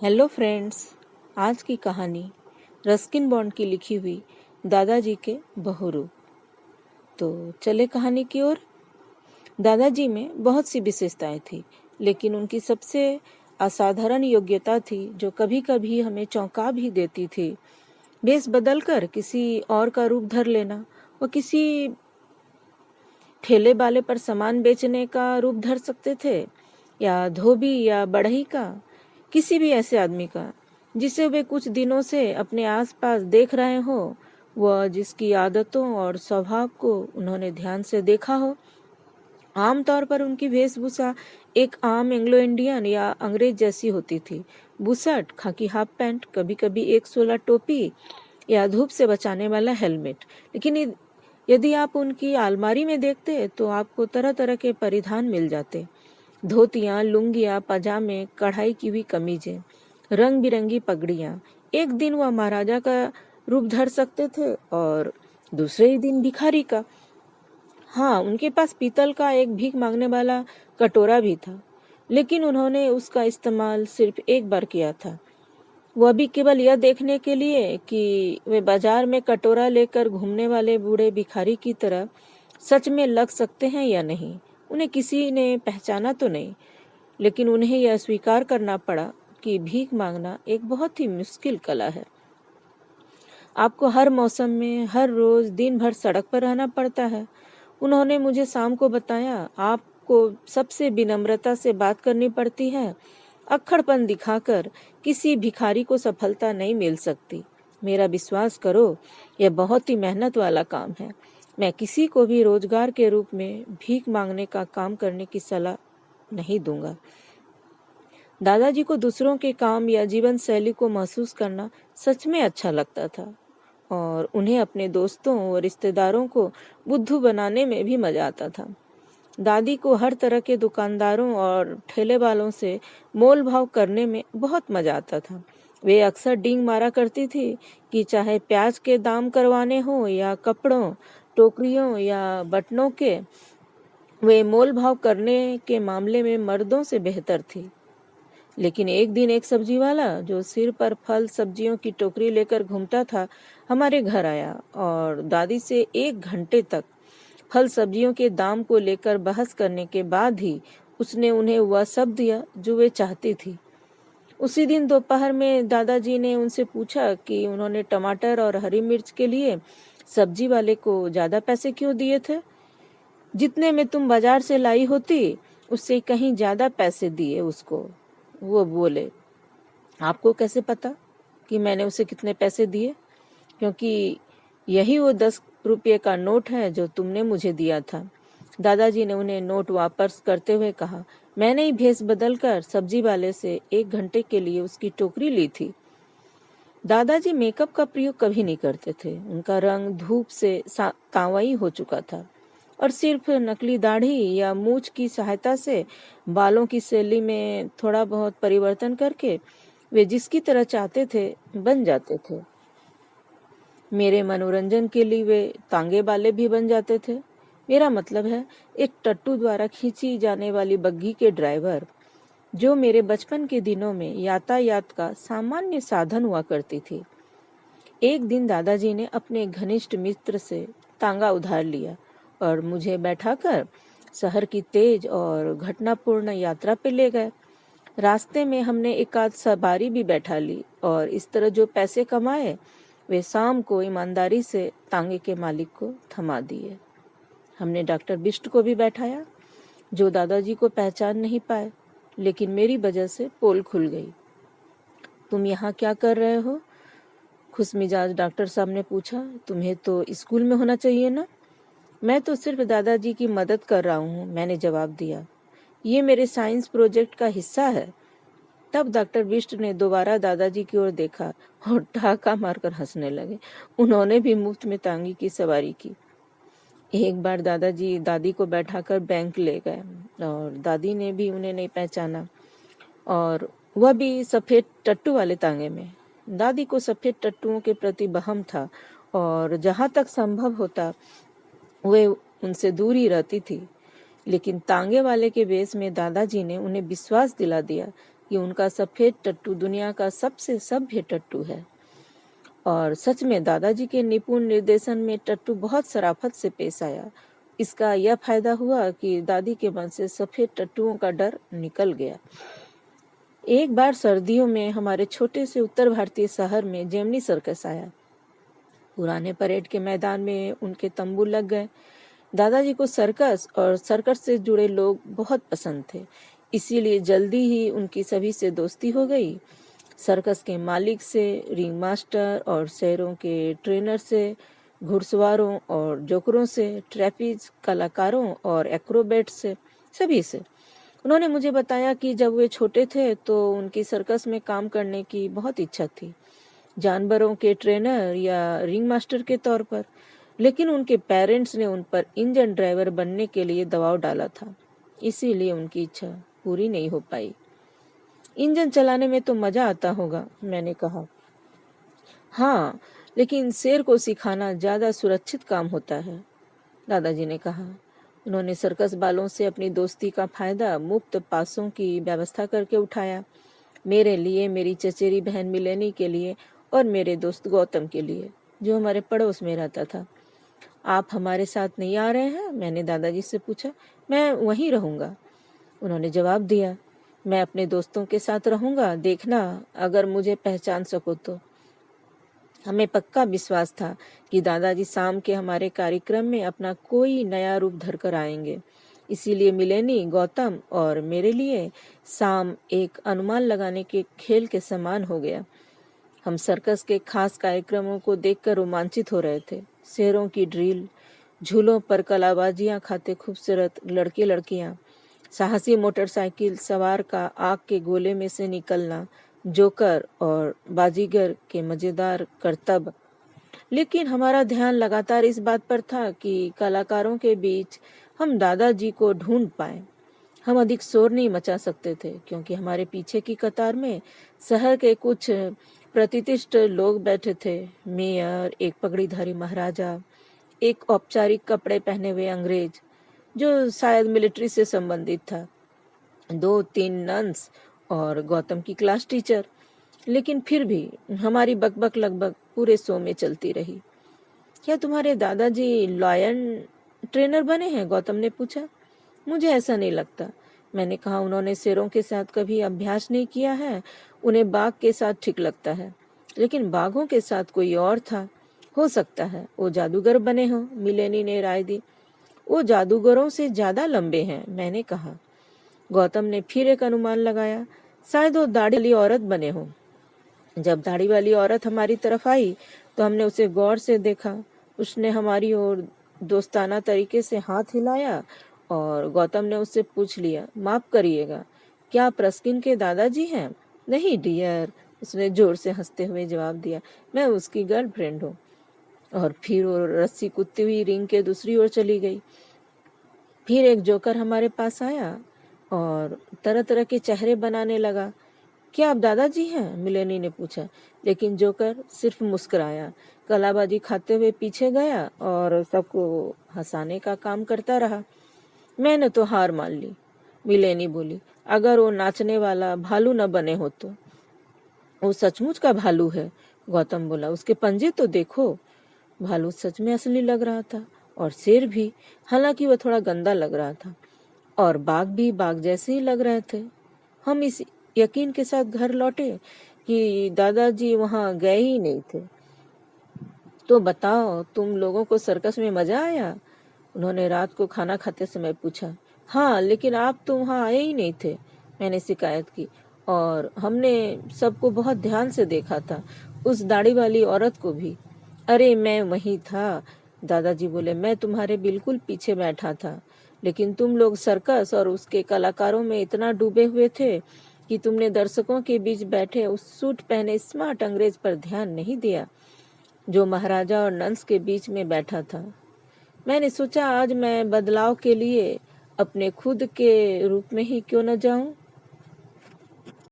Hello friends. आज की कहानी रस्किन बॉन्ड की लिखी हुई दादाजी के बहुरूप। तो चले कहानी की ओर। दादाजी में बहुत सी विशेषताएं थी, लेकिन उनकी सबसे असाधारण योग्यता थी जो कभी कभी हमें चौंका भी देती थी। भेष बदलकर किसी और का रूप धर लेना। वो किसी ठेले वाले पर सामान बेचने का रूप धर सकते थे, या धोबी या बढ़ई का, किसी भी ऐसे आदमी का जिसे वे कुछ दिनों से अपने आसपास देख रहे हो, वह जिसकी आदतों और स्वभाव को उन्होंने ध्यान से देखा हो। आमतौर पर उनकी वेशभूषा एक आम एंग्लो इंडियन या अंग्रेज जैसी होती थी। बुशर्ट, खाकी हाफ पैंट, कभी कभी एक 16 टोपी या धूप से बचाने वाला हेलमेट। लेकिन यदि आप उनकी अलमारी में देखते तो आपको तरह तरह के परिधान मिल जाते। धोतियां, लुंगियां, पजामे, कढ़ाई की हुई कमीजें, रंग बिरंगी पगड़ियां। एक दिन वह महाराजा का रूप धर सकते थे और दूसरे ही दिन भिखारी का। हाँ, उनके पास पीतल का एक भीख मांगने वाला कटोरा भी था, लेकिन उन्होंने उसका इस्तेमाल सिर्फ एक बार किया था। वह भी केवल यह देखने के लिए कि वे बाजार में कटोरा लेकर घूमने वाले बूढ़े भिखारी की तरह सच में लग सकते हैं या नहीं। उन्हें किसी ने पहचाना तो नहीं, लेकिन उन्हें यह स्वीकार करना पड़ा कि भीख मांगना एक बहुत ही मुश्किल कला है। आपको हर मौसम में हर रोज दिन भर सड़क पर रहना पड़ता है। उन्होंने मुझे शाम को बताया, आपको सबसे विनम्रता से बात करनी पड़ती है। अक्खड़पन दिखाकर किसी भिखारी को सफलता नहीं मिल सकती। मेरा विश्वास करो, यह बहुत ही मेहनत वाला काम है। मैं किसी को भी रोजगार के रूप में भीख मांगने का काम करने की सलाह नहीं दूंगा। दादाजी को दूसरों के काम या जीवन शैली को महसूस करना सच में अच्छा लगता था, और उन्हें अपने दोस्तों और रिश्तेदारों को बुद्धू बनाने में भी मजा आता था। दादी को हर तरह के दुकानदारों और ठेले वालों से मोल भाव करने में बहुत मजा आता था। वे अक्सर डींग मारा करती थी कि चाहे प्याज के दाम करवाने हो या कपड़ों, टोकरियों या बटनों के, वे मोल भाव करने के मामले में मर्दों से बेहतर थी। लेकिन एक दिन एक सब्जी वाला जो सिर पर फल सब्जियों की टोकरी लेकर घूमता था, हमारे घर आया और दादी से 1 घंटे तक फल सब्जियों के दाम को लेकर बहस करने के बाद ही उसने उन्हें वह सब दिया जो वे चाहती थी। उसी दिन दोपहर में दादाजी ने उनसे पूछा कि उन्होंने टमाटर और हरी मिर्च के लिए सब्जी वाले को ज्यादा पैसे क्यों दिए थे। जितने में तुम बाजार से लाई होती, उससे कहीं ज्यादा पैसे दिए उसको। वो बोले, आपको कैसे पता कि मैंने उसे कितने पैसे दिए? क्योंकि यही वो 10 रुपये का नोट है जो तुमने मुझे दिया था। दादाजी ने उन्हें नोट वापस करते हुए कहा, मैंने ही भेष बदल कर सब्जी वाले से 1 घंटे के लिए उसकी टोकरी ली थी। दादाजी मेकअप का प्रयोग कभी नहीं करते थे। उनका रंग धूप से कांवाई हो चुका था, और सिर्फ नकली दाढ़ी या मूछ की सहायता से बालों की शैली में थोड़ा बहुत परिवर्तन करके वे जिसकी तरह चाहते थे बन जाते थे। मेरे मनोरंजन के लिए वे तांगे वाले भी बन जाते थे। मेरा मतलब है, एक टट्टू द्वारा खींची जाने वाली बग्घी के ड्राइवर, जो मेरे बचपन के दिनों में यातायात का सामान्य साधन हुआ करती थी। एक दिन दादाजी ने अपने घनिष्ठ मित्र से तांगा उधार लिया और मुझे बैठाकर शहर की तेज और घटनापूर्ण यात्रा पे ले गए। रास्ते में हमने एक आध सवारी भी बैठा ली, और इस तरह जो पैसे कमाए वे शाम को ईमानदारी से तांगे के मालिक को थमा दिए। हमने डॉक्टर बिष्ट को भी बैठाया, जो दादाजी को पहचान नहीं पाए, लेकिन मेरी वजह से पोल खुल गई। तुम यहाँ क्या कर रहे हो? खुशमिजाज डॉक्टर साहब ने पूछा। तुम्हें तो स्कूल में होना चाहिए ना। मैं तो सिर्फ दादाजी की मदद कर रहा हूँ, मैंने जवाब दिया। ये मेरे साइंस प्रोजेक्ट का हिस्सा है। तब डॉक्टर बिष्ट ने दोबारा दादाजी की ओर देखा और ठहाका मारकर हंसने लगे। उन्होंने भी मुफ्त में तांगी की सवारी की। एक बार दादाजी दादी को बैठाकर बैंक ले गए, और दादी ने भी उन्हें नहीं पहचाना, और वह भी सफेद टट्टू वाले तांगे में। दादी को सफेद टट्टुओं के प्रति बहम था, और जहां तक संभव होता वे उनसे दूर ही रहती थी। लेकिन तांगे वाले के वेश में दादाजी ने उन्हें विश्वास दिला दिया कि उनका सफेद टट्टू दुनिया का सबसे सभ्य टट्टू है। और सच में दादाजी के निपुण निर्देशन में टट्टू बहुत शराफत से पेश आया। इसका यह फायदा हुआ कि दादी के मन से सफेद टट्टुओं का डर निकल गया। एक बार सर्दियों में हमारे छोटे से उत्तर भारतीय शहर में जेमनी सर्कस आया। पुराने परेड के मैदान में उनके तंबू लग गए। दादाजी को सर्कस और सर्कस से जुड़े लोग बहुत पसंद थे, इसीलिए जल्दी ही उनकी सभी से दोस्ती हो गई। सर्कस के मालिक से, रिंग मास्टर और शेरों के ट्रेनर से, घुड़सवारों और जोकरों से, ट्रेपीज कलाकारों और एक्रोबेट से, सभी से। उन्होंने मुझे बताया कि जब वे छोटे थे तो उनकी सर्कस में काम करने की बहुत इच्छा थी, जानवरों के ट्रेनर या रिंग मास्टर के तौर पर, लेकिन उनके पेरेंट्स ने उन पर इंजन ड्राइवर बनने के लिए दबाव डाला था, इसीलिए उनकी इच्छा पूरी नहीं हो पाई। इंजन चलाने में तो मजा आता होगा, मैंने कहा। हाँ, लेकिन शेर को सिखाना ज्यादा सुरक्षित काम होता है, दादाजी ने कहा। उन्होंने सर्कस वालों से अपनी दोस्ती का फायदा मुफ्त पासों की व्यवस्था करके उठाया, मेरे लिए, मेरी चचेरी बहन मिलेनी के लिए और मेरे दोस्त गौतम के लिए, जो हमारे पड़ोस में रहता था। आप हमारे साथ नहीं आ रहे हैं? मैंने दादाजी से पूछा। मैं वहीं रहूंगा, उन्होंने जवाब दिया। मैं अपने दोस्तों के साथ रहूंगा, देखना अगर मुझे पहचान सको तो। हमें पक्का विश्वास था कि दादाजी शाम के हमारे कार्यक्रम में अपना कोई नया रूप धरकर आएंगे, इसीलिए मिलेनी, गौतम और मेरे लिए शाम एक अनुमान लगाने के खेल के समान हो गया। हम सर्कस के खास कार्यक्रमों को देखकर रोमांचित हो रहे थे। शेरों की ड्रिल, झूलों पर कलाबाजियां खाते खूबसूरत लड़के लड़कियां, साहसी मोटरसाइकिल सवार का आग के गोले में से निकलना, जोकर और बाजीगर के मजेदार करतब। लेकिन हमारा ध्यान लगातार इस बात पर था कि कलाकारों के बीच हम दादाजी को ढूंढ पाए। हम अधिक शोर नहीं मचा सकते थे क्योंकि हमारे पीछे की कतार में शहर के कुछ प्रतिष्ठित लोग बैठे थे। मेयर, एक पगड़ीधारी महाराजा, एक औपचारिक कपड़े पहने हुए अंग्रेज जो शायद मिलिट्री से संबंधित था, 2-3 नन्स और गौतम की क्लास टीचर। लेकिन फिर भी हमारी बकबक लगभग पूरे शो में चलती रही। क्या तुम्हारे दादाजी लॉयन ट्रेनर बने हैं? गौतम ने पूछा। मुझे ऐसा नहीं लगता, मैंने कहा। उन्होंने शेरों के साथ कभी अभ्यास नहीं किया है, उन्हें बाघ के साथ ठीक लगता है, लेकिन बाघों के साथ कोई और था। हो सकता है वो जादूगर बने हों, मिलेनी ने राय दी। वो जादूगरों से ज्यादा लंबे हैं, मैंने कहा। गौतम ने फिर एक अनुमान लगाया, शायद वो दाढ़ी वाली औरत बने हों। जब दाढ़ी वाली औरत हमारी तरफ आई तो हमने उसे गौर से देखा। उसने हमारी ओर दोस्ताना तरीके से हाथ हिलाया और गौतम ने उससे पूछ लिया, माफ करिएगा, क्या आप रस्किन के दादाजी हैं? नहीं डियर, उसने जोर से हंसते हुए जवाब दिया, मैं उसकी गर्लफ्रेंड हूँ। और फिर वो रस्सी कूदती हुई रिंग के दूसरी ओर चली गई। फिर एक जोकर हमारे पास आया और तरह तरह के चेहरे बनाने लगा। क्या आप दादाजी हैं? मिलेनी ने पूछा, लेकिन जोकर सिर्फ मुस्कुराया, कलाबाजी खाते हुए पीछे गया और सबको हंसाने का काम करता रहा। मैंने तो हार मान ली, मिलेनी बोली। अगर वो नाचने वाला भालू न बने हो तो। वो सचमुच का भालू है, गौतम बोला। उसके पंजे तो देखो। भालू सच में असली लग रहा था और शेर भी, हालांकि वह थोड़ा गंदा लग रहा था, और बाघ भी बाघ जैसे ही लग रहे थे। हम इस यकीन के साथ घर लौटे कि दादाजी वहां गए ही नहीं थे। तो बताओ, तुम लोगों को सर्कस में मजा आया? उन्होंने रात को खाना खाते समय पूछा। हाँ, लेकिन आप तो वहां आए ही नहीं थे, मैंने शिकायत की। और हमने सबको बहुत ध्यान से देखा था, उस दाढ़ी वाली औरत को भी। अरे मैं वहीं था, दादाजी बोले। मैं तुम्हारे बिल्कुल पीछे बैठा था, लेकिन तुम लोग सर्कस और उसके कलाकारों में इतना डूबे हुए थे कि तुमने दर्शकों के बीच बैठे उस सूट पहने स्मार्ट अंग्रेज पर ध्यान नहीं दिया जो महाराजा और नंस के बीच में बैठा था। मैंने सोचा आज मैं बदलाव के लिए अपने खुद के रूप में ही क्यों न जाऊं।